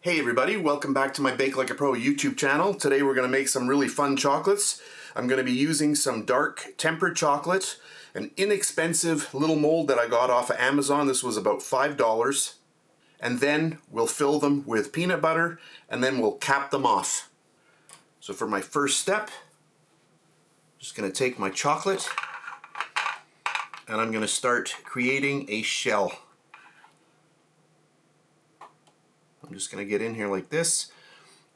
Hey everybody, welcome back to my BakeLikeAPro YouTube channel. Today we're going to make some really fun chocolates. I'm going to be using some dark tempered chocolate, an inexpensive little mold that I got off of Amazon. This was about $5. And then we'll fill them with peanut butter and then we'll cap them off. So for my first step, I'm just going to take my chocolate and I'm going to start creating a shell. I'm just going to get in here like this.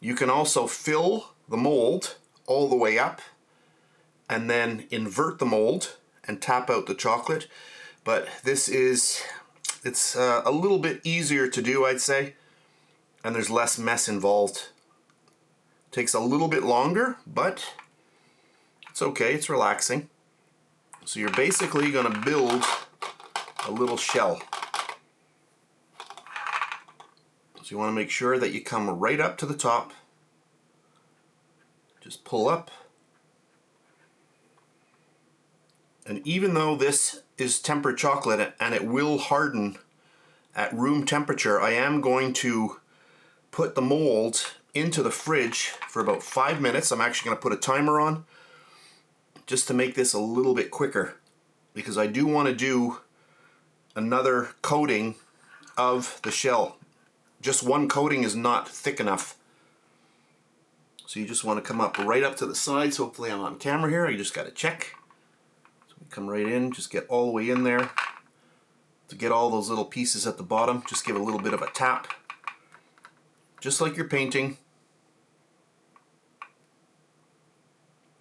You can also fill the mold all the way up and then invert the mold and tap out the chocolate. But it's a little bit easier to do, I'd say, and there's less mess involved. Takes a little bit longer, but it's okay, it's relaxing. So you're basically going to build a little shell. So you want to make sure that you come right up to the top. Just pull up. And even though this is tempered chocolate and it will harden at room temperature, I am going to put the mold into the fridge for about 5 minutes. I'm actually going to put a timer on just to make this a little bit quicker, because I do want to do another coating of the shell. Just one coating is not thick enough. So you just want to come up right up to the sides. Hopefully I'm on camera here. You just got to check. So we come right in, just get all the way in there. To get all those little pieces at the bottom, just give a little bit of a tap. Just like you're painting.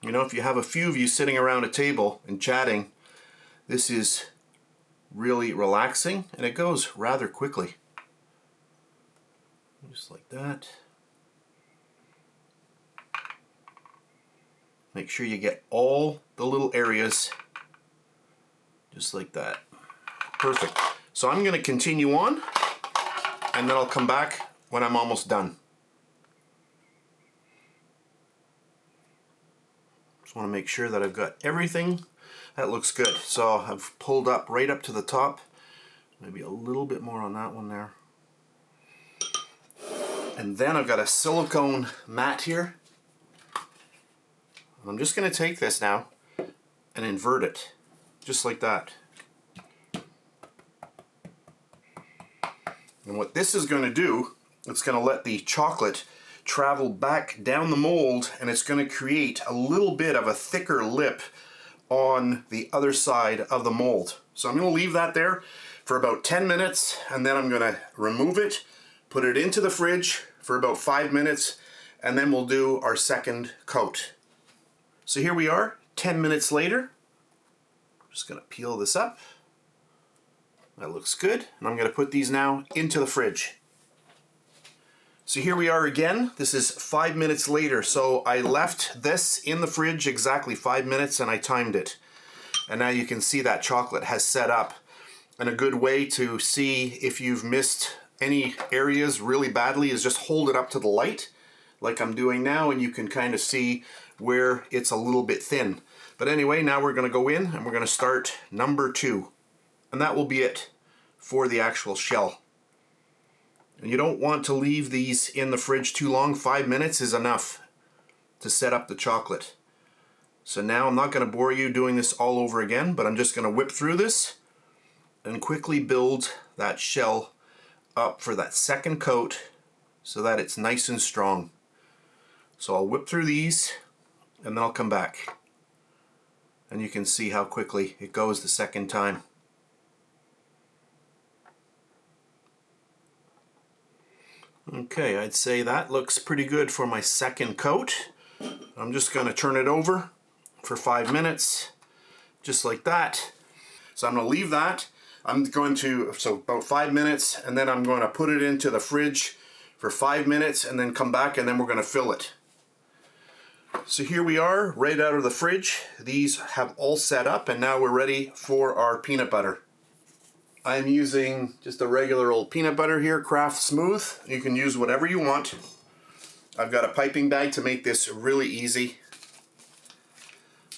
You know, if you have a few of you sitting around a table and chatting, this is really relaxing and it goes rather quickly. Just like that. Make sure you get all the little areas just like that. Perfect. So I'm going to continue on and then I'll come back when I'm almost done. Just want to make sure that I've got everything. That looks good. So I've pulled up right up to the top. Maybe a little bit more on that one there. And then I've got a silicone mat here. I'm just going to take this now and invert it, just like that. And what this is going to do, it's going to let the chocolate travel back down the mold, and it's going to create a little bit of a thicker lip on the other side of the mold. So I'm going to leave that there for about 10 minutes, and then I'm going to remove it, put it into the fridge for about 5 minutes, and then we'll do our second coat. So here we are, 10 minutes later. I'm just going to peel this up. That looks good. And I'm going to put these now into the fridge. So here we are again. This is 5 minutes later. So I left this in the fridge exactly 5 minutes and I timed it. And now you can see that chocolate has set up. And a good way to see if you've missed any areas really badly is just hold it up to the light like I'm doing now, and you can kind of see where it's a little bit thin. But anyway, now we're going to go in and we're going to start number 2. And that will be it for the actual shell. And you don't want to leave these in the fridge too long. 5 minutes is enough to set up the chocolate. So now I'm not going to bore you doing this all over again, but I'm just going to whip through this and quickly build that shell up for that second coat so that it's nice and strong. So I'll whip through these and then I'll come back. And you can see how quickly it goes the second time. Okay, I'd say that looks pretty good for my second coat. I'm just going to turn it over for 5 minutes, just like that. So I'm going to leave that. So about 5 minutes, and then I'm going to put it into the fridge for 5 minutes and then come back and then we're going to fill it. So here we are, right out of the fridge. These have all set up and now we're ready for our peanut butter. I'm using just a regular old peanut butter here, Kraft Smooth. You can use whatever you want. I've got a piping bag to make this really easy.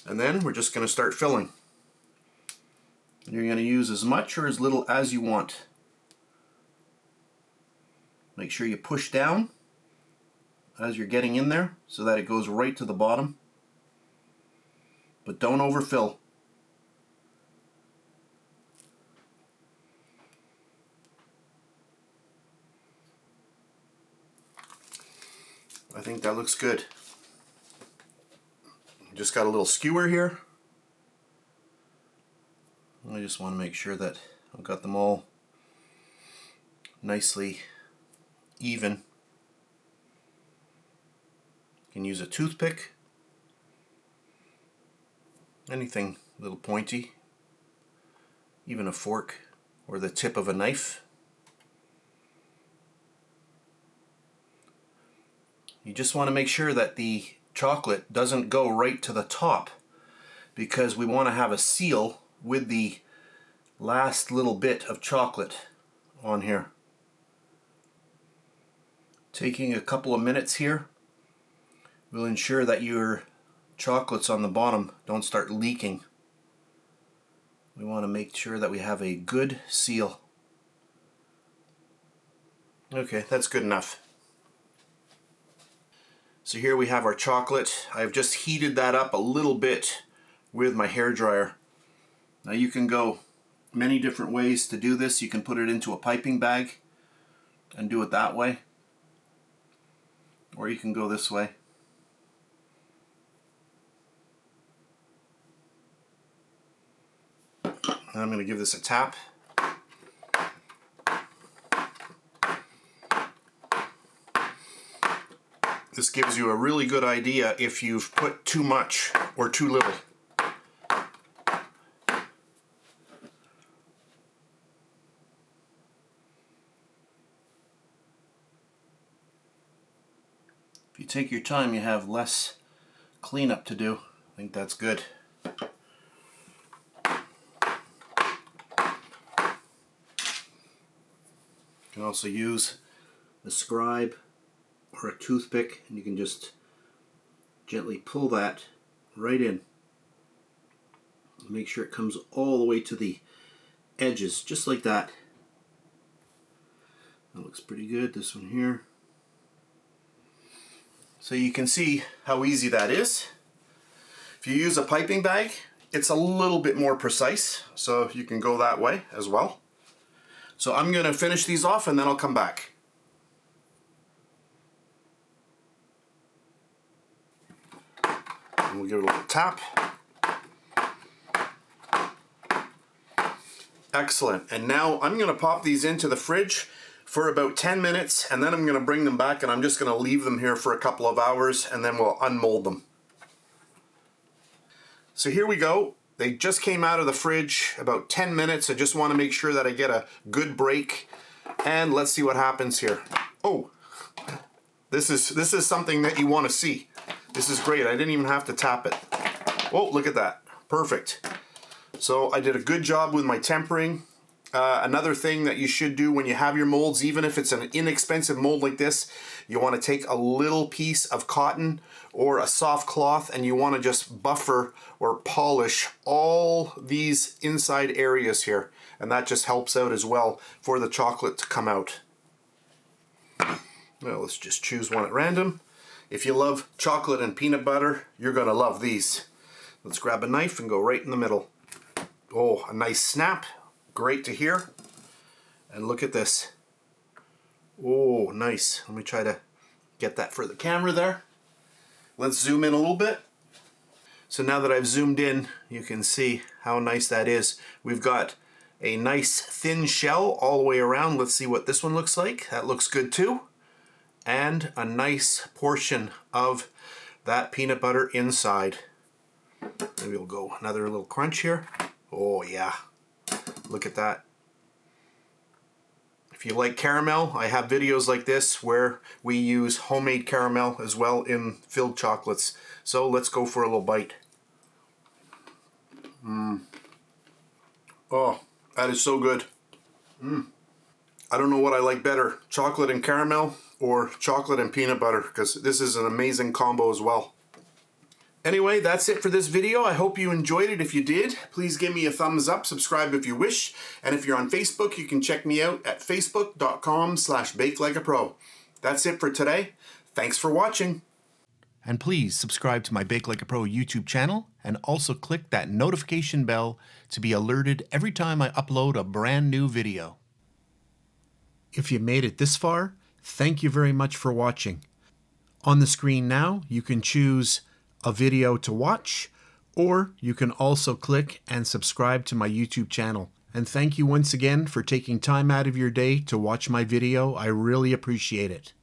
And then we're just going to start filling. You're going to use as much or as little as you want. Make sure you push down as you're getting in there so that it goes right to the bottom. But don't overfill. I think that looks good. Just got a little skewer here. I just want to make sure that I've got them all nicely even. You can use a toothpick, anything a little pointy, even a fork or the tip of a knife. You just want to make sure that the chocolate doesn't go right to the top, because we want to have a seal with the last little bit of chocolate on here. Taking a couple of minutes here will ensure that your chocolates on the bottom don't start leaking. We want to make sure that we have a good seal. Okay, that's good enough. So here we have our chocolate. I've just heated that up a little bit with my hairdryer. Now you can go many different ways to do this. You can put it into a piping bag and do it that way. Or you can go this way. And I'm going to give this a tap. This gives you a really good idea if you've put too much or too little. If you take your time, you have less cleanup to do. I think that's good. You can also use a scribe or a toothpick, and you can just gently pull that right in. Make sure it comes all the way to the edges, just like that. That looks pretty good, this one here. So you can see how easy that is. If you use a piping bag, it's a little bit more precise, so you can go that way as well. So I'm going to finish these off and then I'll come back. And we'll give it a little tap. Excellent. And now I'm going to pop these into the fridge for about 10 minutes, and then I'm going to bring them back and I'm just going to leave them here for a couple of hours, and then we'll unmold them. So here we go. They just came out of the fridge about 10 minutes. I just want to make sure that I get a good break, and let's see what happens here. Oh, this is something that you want to see. This is great. I didn't even have to tap it. Oh, look at that. Perfect. So I did a good job with my tempering. Another thing that you should do when you have your molds, even if it's an inexpensive mold like this, you want to take a little piece of cotton or a soft cloth, and you want to just buffer or polish all these inside areas here, and that just helps out as well for the chocolate to come out. Well, let's just choose one at random. If you love chocolate and peanut butter, you're going to love these. Let's grab a knife and go right in the middle. Oh, a nice snap. Great to hear. And look at this. Oh, nice. Let me try to get that for the camera there. Let's zoom in a little bit. So now that I've zoomed in, you can see how nice that is. We've got a nice thin shell all the way around. Let's see what this one looks like. That looks good too. And a nice portion of that peanut butter inside. Maybe we'll go another little crunch here. Oh yeah. Look at that. If you like caramel, I have videos like this where we use homemade caramel as well in filled chocolates. So let's go for a little bite. Oh, that is so good. I don't know what I like better, chocolate and caramel or chocolate and peanut butter, because this is an amazing combo as well. Anyway, that's it for this video. I hope you enjoyed it. If you did, please give me a thumbs up, subscribe if you wish, and if you're on Facebook, you can check me out at facebook.com/BakeLikeAPro. That's it for today. Thanks for watching. And please subscribe to my Bake Like a Pro YouTube channel and also click that notification bell to be alerted every time I upload a brand new video. If you made it this far, thank you very much for watching. On the screen now, you can choose a video to watch, or you can also click and subscribe to my YouTube channel. And thank you once again for taking time out of your day to watch my video. I really appreciate it.